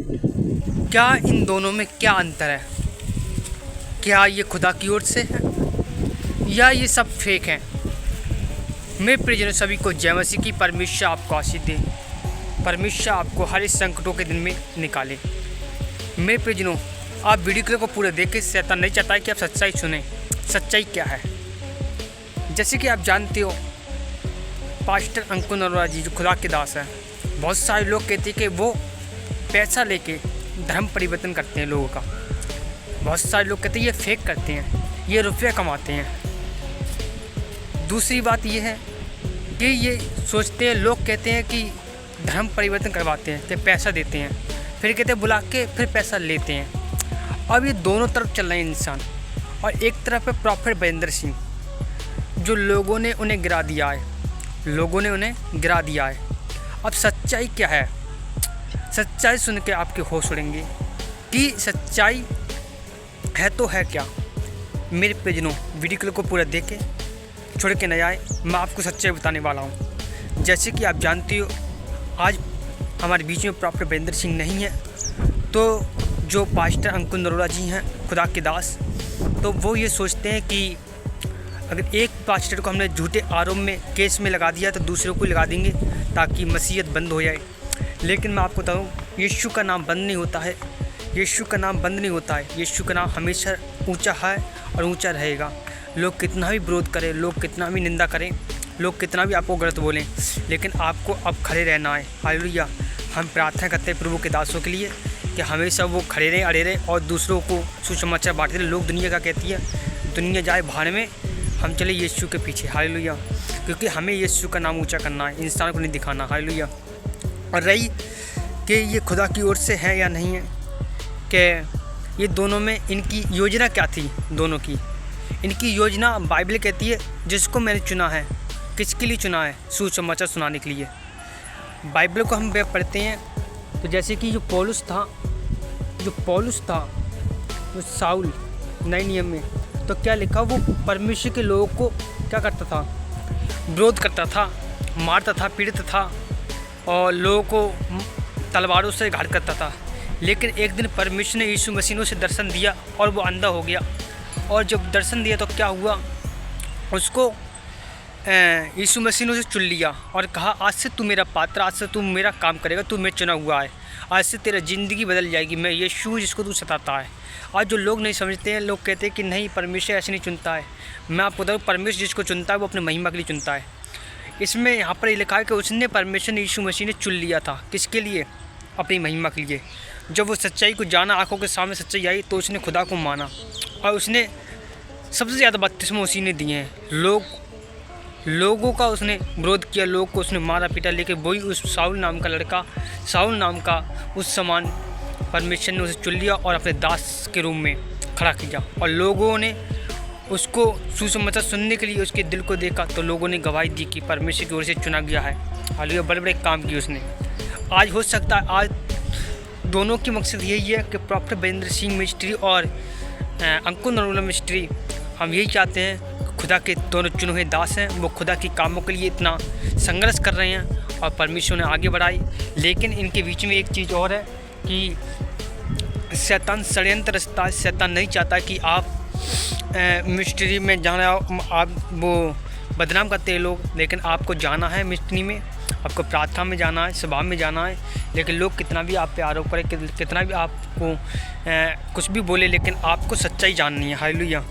क्या इन दोनों में क्या अंतर है? क्या ये खुदा की ओर से है या ये सब फेक हैं? मेरे प्रियजनों, सभी को जय मसीह की। परमेश्वर आपको आशीष दे, परमेश्वर आपको हर इस संकटों के दिन में निकाले। मेरे प्रियजनों, आप वीडियो क्लिप को पूरा देख के शैतान नहीं चाहता है कि आप सच्चाई सुने। सच्चाई क्या है? जैसे कि आप जानते हो, पास्टर अंकुर अरोड़ा जी जो खुदा के दास हैं, बहुत सारे लोग कहते हैं कि वो पैसा लेके धर्म परिवर्तन करते हैं लोगों का। बहुत सारे लोग कहते हैं ये फेक करते हैं, ये रुपये कमाते हैं। दूसरी बात ये है कि ये सोचते हैं, लोग कहते हैं कि धर्म परिवर्तन करवाते हैं, कि पैसा देते हैं, फिर कहते हैं बुला के फिर पैसा लेते हैं। अब ये दोनों तरफ चल रहे हैं इंसान। और एक तरफ है प्रॉफेट बरिंदर सिंह, जो लोगों ने उन्हें गिरा दिया है, लोगों ने उन्हें गिरा दिया है। अब सच्चाई क्या है? सच्चाई सुन के आपके होश उड़ेंगे कि सच्चाई है तो है क्या। मेरे प्रियजनों, वीडियो क्लिप को पूरा देखें, छोड़ के न आए। मैं आपको सच्चाई बताने वाला हूँ। जैसे कि आप जानते हो, आज हमारे बीच में प्रॉफेट बरिंदर सिंह नहीं है, तो जो पास्टर अंकुर अरोड़ा जी हैं, खुदा के दास, तो वो ये सोचते हैं कि अगर एक पास्टर को हमने झूठे आरोप में केस में लगा दिया तो दूसरों को लगा देंगे ताकि मसीहत बंद हो जाए। लेकिन मैं आपको बताऊँ, यीशु का नाम बंद नहीं होता है। यीशु का नाम बंद नहीं होता है। यीशु का नाम हमेशा ऊंचा है और ऊंचा रहेगा। लोग कितना भी विरोध करें, लोग कितना भी निंदा करें, लोग कितना भी आपको गलत बोलें, लेकिन आपको अब खड़े रहना है। हालेलुया। हम प्रार्थना करते हैं प्रभु के दासों के लिए कि हमेशा वो खड़े रहें, अड़े रहें और दूसरों को सुसमाचार बांटते रहें। लोग दुनिया का कहती है, दुनिया जाए भाड़ में, हम चले यीशु के पीछे। हालेलुया। क्योंकि हमें यीशु का नाम ऊंचा करना है, इंसान को नहीं दिखाना। हालेलुया। और रही कि ये खुदा की ओर से है या नहीं है, कि ये दोनों में इनकी योजना क्या थी। दोनों की इनकी योजना बाइबल कहती है, जिसको मैंने चुना है। किसके लिए चुना है? सुसमाचार सुनाने के लिए। बाइबल को हम पढ़ते हैं तो जैसे कि जो पौलुस था, जो साउल नए नियम में, तो क्या लिखा, वो परमेश्वर के लोगों को क्या करता था? विरोध करता था, मारता था, पीड़ित था और लोगों को तलवारों से घात करता था। लेकिन एक दिन परमेश्वर ने यीशु मसीह से दर्शन दिया और वो अंधा हो गया। और जब दर्शन दिया तो क्या हुआ, उसको यीशु मसीह ने उसे चुन लिया और कहा, आज से तू मेरा पात्र, आज से तू मेरा काम करेगा, तू मैं चुना हुआ है, आज से तेरा ज़िंदगी बदल जाएगी। मैं यीशु हूँ जिसको तू सताता है। आज जो लोग नहीं समझते हैं, लोग कहते हैं कि नहीं, परमेश्वर ऐसे नहीं चुनता है। मैं आपको बताऊँ, परमेश्वर जिसको चुनता है वो अपने महिमा के लिए चुनता है। इसमें यहाँ पर लिखा है कि उसने, परमेश्वर ने यीशु मसीह ने चुन लिया था। किसके लिए? अपनी महिमा के लिए। जब वो सच्चाई को जाना, आंखों के सामने सच्चाई आई, तो उसने खुदा को माना और उसने सबसे ज़्यादा बपतिस्मा उसी ने दिए हैं। लोगों का उसने विरोध किया, लोगों को उसने मारा पीटा, लेकिन वही उस साउल नाम का उस समान परमेश्वर ने उसे चुन लिया और अपने दास के रूप में खड़ा किया। और लोगों ने उसको सुसमाचार सुनने के लिए उसके दिल को देखा, तो लोगों ने गवाही दी कि परमेश्वर की ओर से चुना गया है। हालेलुया। बड़े बड़े काम किए उसने। आज हो सकता है, आज दोनों की मकसद यही है कि प्रॉफेट बरिंदर सिंह मिस्ट्री और अंकुर अरोड़ा मिस्ट्री, हम यही चाहते हैं, खुदा के दोनों चुने हुए दास हैं, वो खुदा के कामों के लिए इतना संघर्ष कर रहे हैं और परमेश्वर ने आगे बढ़ाई। लेकिन इनके बीच में एक चीज़ और है कि शैतान षड्यंत्र रचता है। शैतान नहीं चाहता कि आप मिस्ट्री में जाना, आप वो बदनाम करते हैं लोग, लेकिन आपको जाना है मिस्ट्री में, आपको प्रार्थना में जाना है, सभा में जाना है। लेकिन लोग कितना भी आप पे आरोप करें, कितना भी आपको कुछ भी बोले, लेकिन आपको सच्चाई जाननी है। हालेलुया।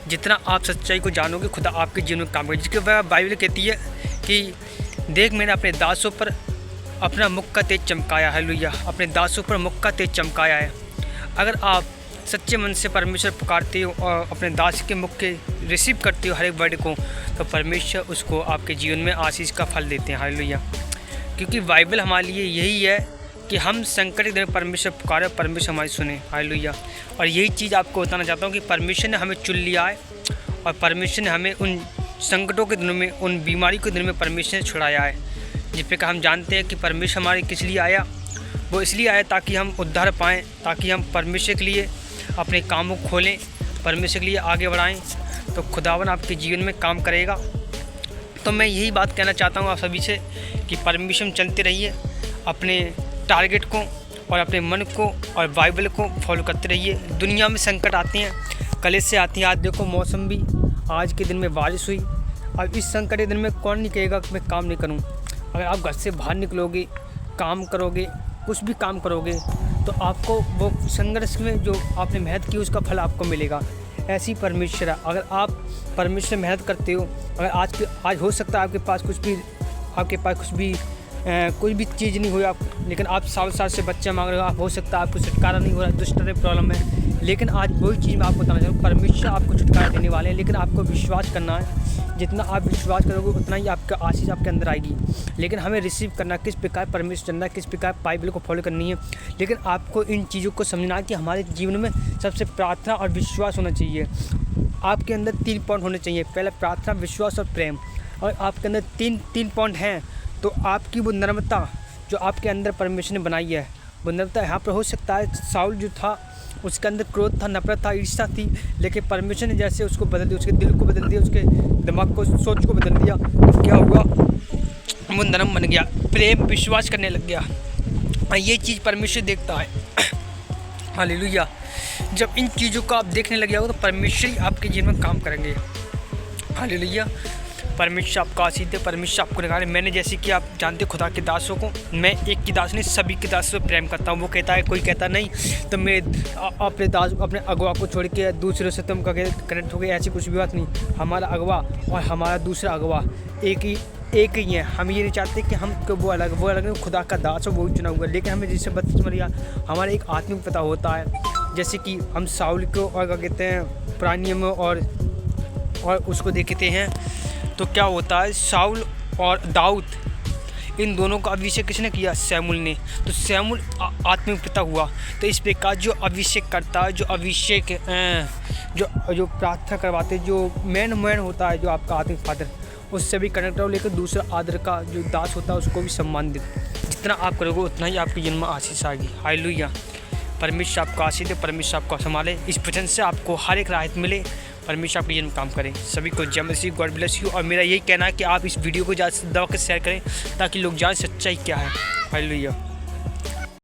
जितना आप सच्चाई को जानोगे, खुदा आपके जीवन में काम करेगा। जिसके बाद बाइबल कहती है कि देख, मैंने अपने दासों पर अपना मुख का तेज चमकाया। हालेलुया। अपने दासों पर मुख का तेज चमकाया है। अगर आप सच्चे मन से परमेश्वर पुकारते हो और अपने दास के मुख के रिसीव करते हो हर एक वर्ड को, तो परमेश्वर उसको आपके जीवन में आशीष का फल देते हैं। हालेलुया। क्योंकि बाइबल हमारे लिए यही है कि हम संकट के दिन में परमेश्वर पुकारे, परमेश्वर हमारी सुने। हालेलुया। और यही चीज़ आपको बताना चाहता हूँ कि परमेश्वर ने हमें चुन लिया है और परमेश्वर ने हमें उन संकटों के दिनों में, उन बीमारी के दिनों में परमेश्वर ने छुड़ाया है। जिस पर हम जानते हैं कि परमेश्वर हमारे किस लिए आया, वो इसलिए आया ताकि हम उद्धार पाएँ, ताकि हम परमेश्वर के लिए अपने कामों को खोलें, परमेश्वर के लिए आगे बढ़ाएँ, तो खुदावन आपके जीवन में काम करेगा। तो मैं यही बात कहना चाहता हूँ आप सभी से कि परमेश्वर में चलते रहिए, अपने टारगेट को और अपने मन को और बाइबल को फॉलो करते रहिए। दुनिया में संकट आते हैं, कलेश से आती हैं। आज देखो मौसम भी, आज के दिन में बारिश हुई। अब इस संकट के दिन में कौन नहीं कहेगा कि मैं काम नहीं करूं। अगर आप घर से बाहर निकलोगे, काम करोगे, कुछ भी काम करोगे, तो आपको वो संघर्ष में जो आपने मेहनत की उसका फल आपको मिलेगा। ऐसी परमेश्वर है। अगर आप परमेश्वर मेहनत करते हो, अगर आज हो सकता है आपके पास कोई भी चीज़ नहीं हुई, लेकिन आप साल से बच्चे मांग रहे हो, आप हो सकता है आपको छुटकारा नहीं हो रहा है, दुष्ट प्रॉब्लम है, लेकिन आज वही चीज़ मैं आपको बताना चाहूँगा, परमेश्वर आपको छुटकारा देने वाले हैं। लेकिन आपको विश्वास करना है। जितना आप विश्वास करोगे उतना ही आपका आशीष आपके अंदर आएगी। लेकिन हमें रिसीव करना, किस प्रकार परमेश्वर चलना, किस प्रकार बाइबल को फॉलो करनी है। लेकिन आपको इन चीज़ों को समझना है कि हमारे जीवन में सबसे प्रार्थना और विश्वास होना चाहिए। आपके अंदर 3 पॉइंट होने चाहिए। पहले प्रार्थना, विश्वास और प्रेम। और आपके अंदर तीन पॉइंट हैं तो आपकी वो नम्रता जो आपके अंदर परमेश्वर ने बनाई है, वो नम्रता यहाँ पर हो सकता है। साउल जो था उसके अंदर क्रोध था, नफरत था, ईर्ष्या थी, लेकिन परमेश्वर ने जैसे उसको बदल दिया, उसके दिल को बदल दिया, उसके दिमाग को, सोच को बदल दिया, तो क्या हुआ, वो नरम बन गया, प्रेम, विश्वास करने लग गया। और ये चीज़ परमेश्वर देखता है। हालेलुया। जब इन चीज़ों को आप देखने लग जाओगे तो परमेश्वर ही आपके जीवन में काम करेंगे। हालेलुया। परमेश्वर आपका आशीष दे, परमेश्वर आपको निकाले। मैंने जैसे कि आप जानते खुदा के दासों को, मैं एक की दास नहीं सभी के दासों से प्रेम करता हूँ। वो कहता है, कोई कहता नहीं तो मैं अपने अगवा को छोड़ के दूसरे से तुम कनेक्ट हो गए, ऐसी कुछ भी बात नहीं। हमारा अगवा और हमारा दूसरा अगवा एक ही है। हम ये नहीं चाहते कि हम वो अलग नहीं, खुदा का दास हो वो चुना हुआ। लेकिन हमें जिससे बत्तीस मरिया हमारा एक आत्मिक पता होता है। जैसे कि हम साउल को और क्या कहते हैं पुरानी में और उसको देखते हैं तो क्या होता है, साउल और दाऊद इन दोनों का अभिषेक किसने किया, शमूएल ने। तो शमूएल आत्मिक पिता हुआ। तो इस प्रकार जो अभिषेक करता है, जो अभिषेक जो प्रार्थना करवाते, जो मैन होता है, जो आपका आत्मिक फादर, उससे भी कनेक्ट हो। लेकिन दूसरा आदर का जो दास होता है उसको भी सम्मान दे। जितना आप करोगे उतना ही आपके जन्म आशीष आएगी। हालेलुया। परमेश्वर आपको आशीष दे, परमेश्वर आपको संभाले, इस वचन से आपको हर एक राहत मिले। परमेश्वर आपके जन्म काम करें। सभी को जय मसीह, गॉड ब्लेस यू। और मेरा यही कहना है कि आप इस वीडियो को ज़्यादा से ज़्यादा शेयर करें ताकि लोग जान सच्चाई क्या है। हालेलुया।